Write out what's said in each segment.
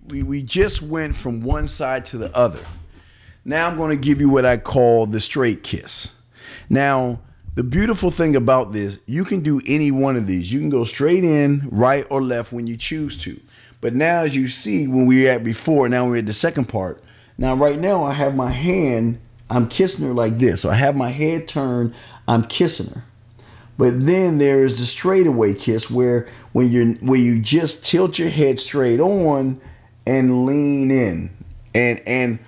we just went from one side to the other. Now I'm going to give you what I call the straight kiss. Now, the beautiful thing about this, you can do any one of these. You can go straight in, right or left when you choose to. But now, as you see, when we were at before, now we're at the second part. Now, right now, I have my hand, I'm kissing her like this. So I have my head turned, I'm kissing her. But then there is the straightaway kiss where you just tilt your head straight on and lean in. And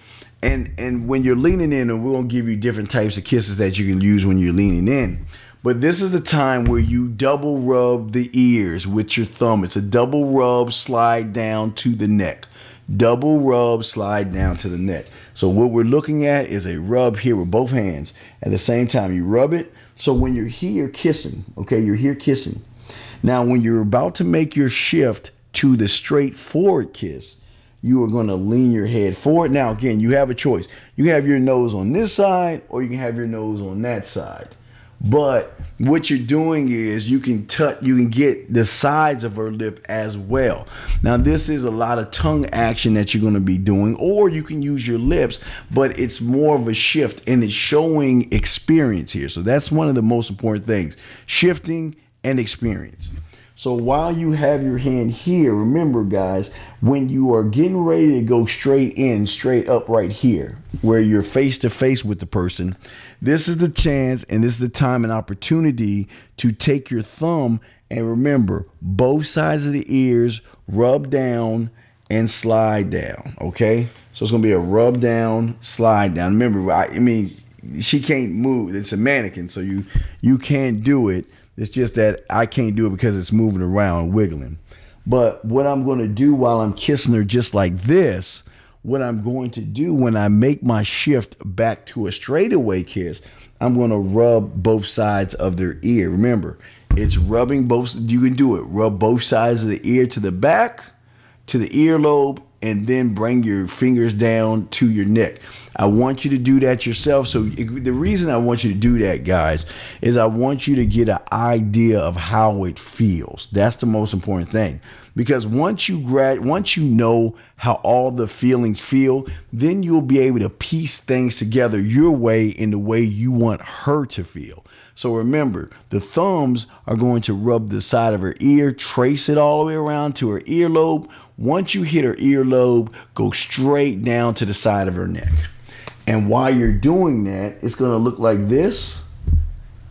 when you're leaning in, and we're going to give you different types of kisses that you can use when you're leaning in. But this is the time where you double rub the ears with your thumb. It's a double rub, slide down to the neck. Double rub, slide down to the neck. So what we're looking at is a rub here with both hands. At the same time, you rub it. So when you're here kissing, okay, you're here kissing. Now, when you're about to make your shift to the straightforward kiss, you are going to lean your head forward. Now, again, you have a choice. You can have your nose on this side or you can have your nose on that side. But what you're doing is you can get the sides of her lip as well. Now, this is a lot of tongue action that you're going to be doing, or you can use your lips, but it's more of a shift and it's showing experience here. So that's one of the most important things, shifting and experience. So while you have your hand here, remember guys, when you are getting ready to go straight in, straight up right here, where you're face to face with the person, this is the chance and this is the time and opportunity to take your thumb and remember both sides of the ears, rub down and slide down, okay? So it's gonna be a rub down, slide down. Remember, I mean, she can't move. It's a mannequin, so you can't do it. It's just that I can't do it because it's moving around, wiggling. But what I'm going to do while I'm kissing her just like this, what I'm going to do when I make my shift back to a straightaway kiss, I'm going to rub both sides of their ear. Remember, it's rubbing both. You can do it. Rub both sides of the ear to the back, to the earlobe, and then bring your fingers down to your neck. I want you to do that yourself. So the reason I want you to do that, guys, is I want you to get an idea of how it feels. That's the most important thing. Because once you know how all the feelings feel, then you'll be able to piece things together your way in the way you want her to feel. So remember, the thumbs are going to rub the side of her ear, trace it all the way around to her earlobe. Once you hit her earlobe, go straight down to the side of her neck. And while you're doing that, it's going to look like this.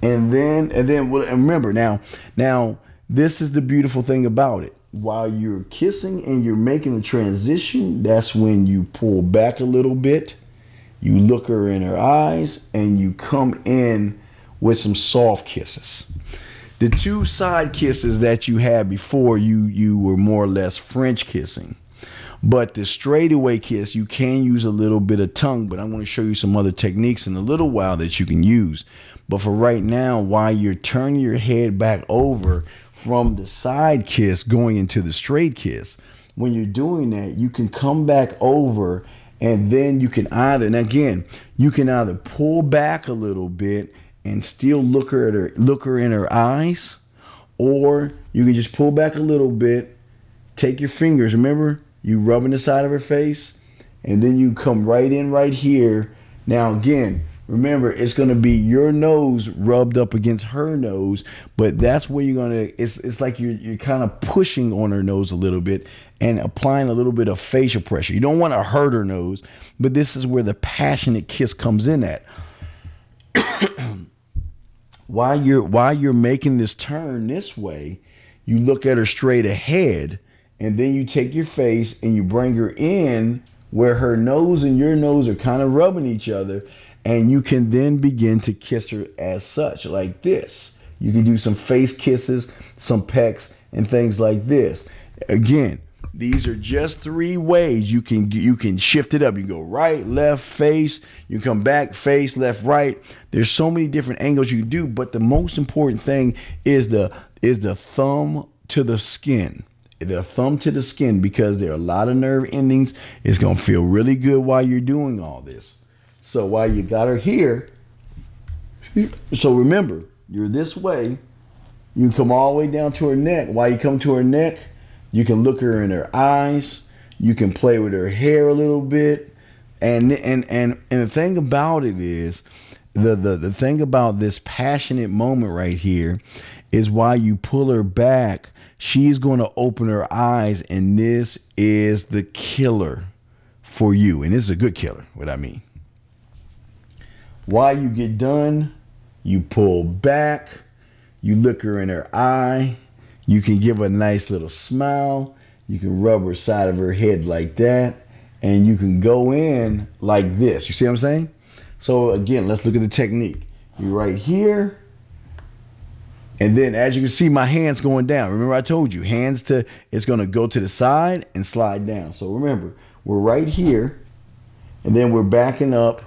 And remember, now this is the beautiful thing about it. While you're kissing and you're making the transition, that's when you pull back a little bit. You look her in her eyes and you come in with some soft kisses. The two side kisses that you had before, you were more or less French kissing. But the straightaway kiss, you can use a little bit of tongue, but I'm going to show you some other techniques in a little while that you can use. But for right now, while you're turning your head back over from the side kiss going into the straight kiss, when you're doing that, you can come back over and then you can either pull back a little bit and still look her in her eyes, or you can just pull back a little bit, take your fingers, remember, you rubbing the side of her face, and then you come right in right here. Now again, remember, it's going to be your nose rubbed up against her nose, but that's where you're going to, it's like you're kind of pushing on her nose a little bit and applying a little bit of facial pressure. You don't want to hurt her nose, but this is where the passionate kiss comes in at. While you're making this turn this way, you look at her straight ahead, and then you take your face and you bring her in where her nose and your nose are kind of rubbing each other, and you can then begin to kiss her as such, like this. You can do some face kisses, some pecks, and things like this. Again, these are just 3 ways you can shift it up. You go right, left, face. You come back, face, left, right. There's so many different angles you can do, but the most important thing is the thumb to the skin. The thumb to the skin, because there are a lot of nerve endings. It's going to feel really good while you're doing all this. So while you got her here, so remember, you're this way. You can come all the way down to her neck. While you come to her neck, you can look her in her eyes. You can play with her hair a little bit. And the thing about it is, the thing about this passionate moment right here is while you pull her back, she's going to open her eyes, and this is the killer for you. And this is a good killer, what I mean. While you get done, you pull back, you look her in her eye, you can give her a nice little smile, you can rub her side of her head like that, and you can go in like this. You see what I'm saying? So again, let's look at the technique. You're right here, and then as you can see, my hand's going down. Remember I told you, it's gonna go to the side and slide down. So remember, we're right here, and then we're backing up,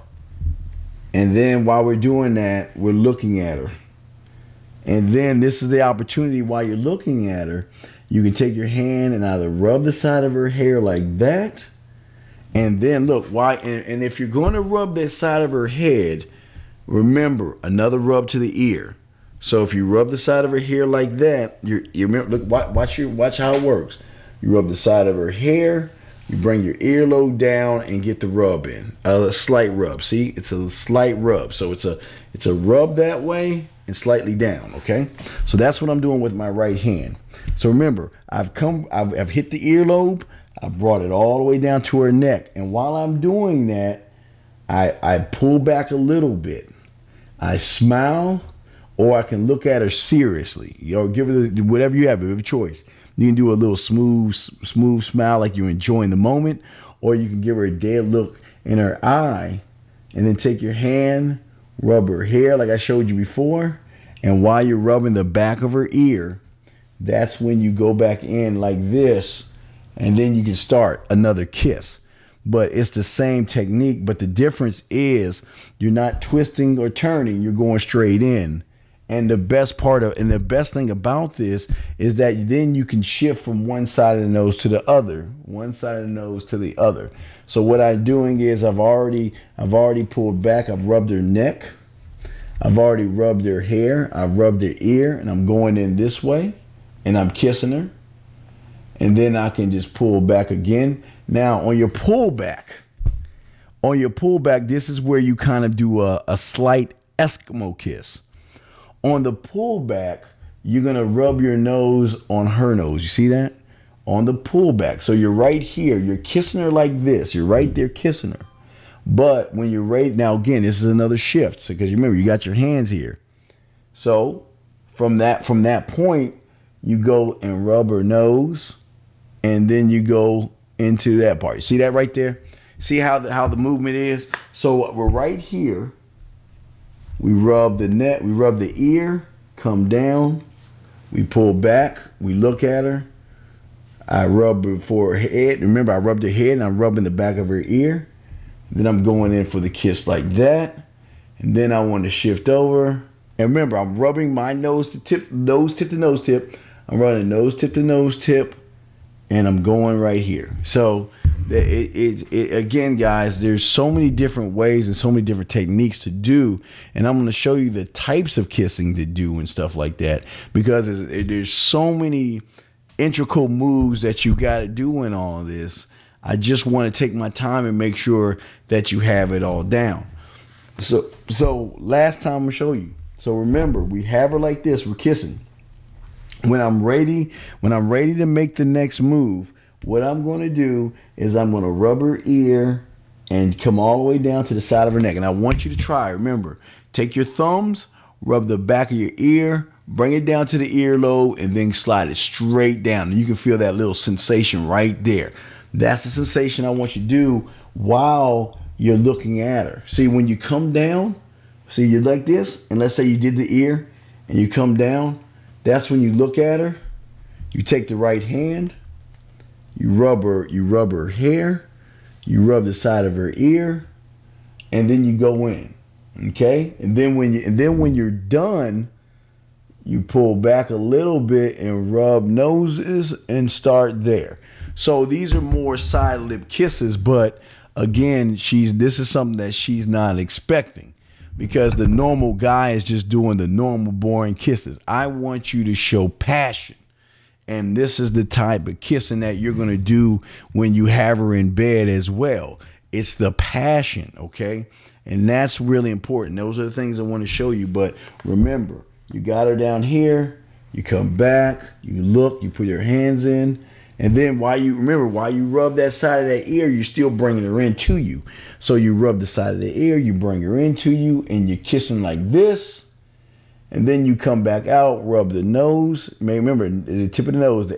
and then while we're doing that, we're looking at her. And then this is the opportunity while you're looking at her, you can take your hand and either rub the side of her hair like that, and then look, and if you're going to rub that side of her head, remember, another rub to the ear. So if you rub the side of her hair like that, you remember, look, watch how it works. You rub the side of her hair, you bring your earlobe down and get the rub in. A slight rub. See, it's a slight rub. So it's a rub that way and slightly down, okay? So that's what I'm doing with my right hand. So remember, I've hit the earlobe, I brought it all the way down to her neck. And while I'm doing that, I pull back a little bit. I smile, or I can look at her seriously. Give her whatever you have a choice. You can do a little smooth smile like you're enjoying the moment, or you can give her a dead look in her eye, and then take your hand, rub her hair like I showed you before, and while you're rubbing the back of her ear, that's when you go back in like this, and then you can start another kiss. But it's the same technique, but the difference is you're not twisting or turning, you're going straight in. And the best thing about this is that then you can shift from one side of the nose to the other, one side of the nose to the other. So what I'm doing is I've already pulled back, I've rubbed her neck, I've already rubbed her hair, I've rubbed her ear, and I'm going in this way, and I'm kissing her. And then I can just pull back again. Now on your pullback, this is where you kind of do a slight Eskimo kiss. On the pullback, you're going to rub your nose on her nose. You see that? On the pullback. So you're right here. You're kissing her like this. You're right there kissing her. But when you're right now, again, this is another shift. So, because remember, you got your hands here. So from that point, you go and rub her nose, and then you go into that part. You see that right there? See how the movement is? So we're right here. We rub the neck, we rub the ear, come down, we pull back, we look at her. I rub her head. Remember, I rubbed her head and I'm rubbing the back of her ear. Then I'm going in for the kiss like that. And then I want to shift over. And remember, I'm rubbing my nose tip to nose tip. I'm running nose tip to nose tip. And I'm going right here. So again, guys, there's so many different ways and so many different techniques to do, and I'm going to show you the types of kissing to do and stuff like that, because there's so many intricate moves that you got to do in all of this. I just want to take my time and make sure that you have it all down. So last time I'm going to show you. So remember, we have her like this, we're kissing. When I'm ready to make the next move, what I'm going to do is I'm going to rub her ear and come all the way down to the side of her neck. And I want you to try. Remember, take your thumbs, rub the back of your ear, bring it down to the earlobe, and then slide it straight down. And you can feel that little sensation right there. That's the sensation I want you to do while you're looking at her. See, when you come down, see, you're like this, and let's say you did the ear, and you come down, that's when you look at her, you take the right hand, you rub her hair, you rub the side of her ear, and then you go in. Okay? And then when you're done, you pull back a little bit and rub noses and start there. So these are more side lip kisses, but again, this is something that she's not expecting. Because the normal guy is just doing the normal boring kisses. I want you to show passion. And this is the type of kissing that you're going to do when you have her in bed as well. It's the passion, okay? And that's really important. Those are the things I want to show you. But remember, you got her down here. You come back. You look. You put your hands in. And then while you rub that side of that ear, you're still bringing her into you. So you rub the side of the ear. You bring her into you. And you're kissing like this. And then you come back out, rub the nose. Remember, the tip of the nose, the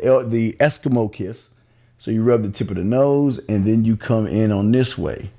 Eskimo kiss. So you rub the tip of the nose, and then you come in on this way.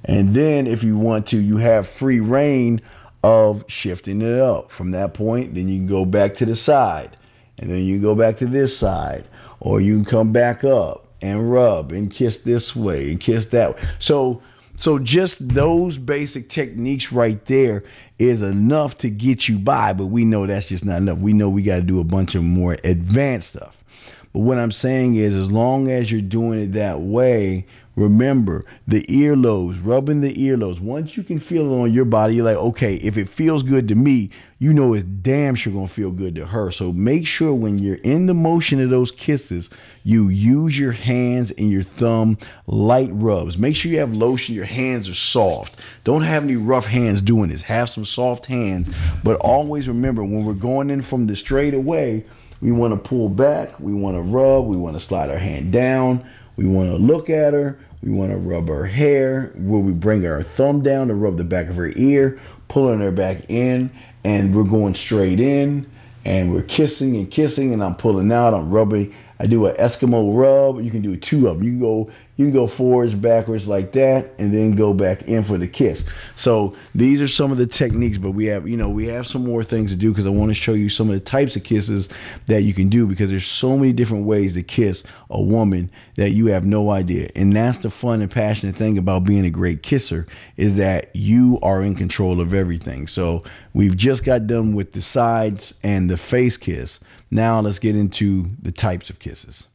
And then if you want to, you have free reign of shifting it up. From that point, then you can go back to the side. And then you go back to this side. Or you can come back up and rub and kiss this way and kiss that way. So just those basic techniques right there is enough to get you by, but we know that's just not enough. We know we got to do a bunch of more advanced stuff. But what I'm saying is, as long as you're doing it that way, remember the earlobes, rubbing the earlobes. Once you can feel it on your body, you're like, okay, if it feels good to me, you know it's damn sure gonna feel good to her. So make sure when you're in the motion of those kisses, you use your hands and your thumb, light rubs. Make sure you have lotion, your hands are soft. Don't have any rough hands doing this. Have some soft hands, but always remember when we're going in from the straight away, we want to pull back, we want to rub, we want to slide our hand down, we want to look at her, we want to rub her hair, where we bring our thumb down to rub the back of her ear, pulling her back in, and we're going straight in, and we're kissing and kissing, and I'm pulling out, I'm rubbing. I do an Eskimo rub. You can do two of them. You can go forwards, backwards like that, and then go back in for the kiss. So these are some of the techniques, but we have some more things to do, because I want to show you some of the types of kisses that you can do, because there's so many different ways to kiss a woman that you have no idea. And that's the fun and passionate thing about being a great kisser, is that you are in control of everything. So we've just got done with the sides and the face kiss. Now let's get into the types of kisses.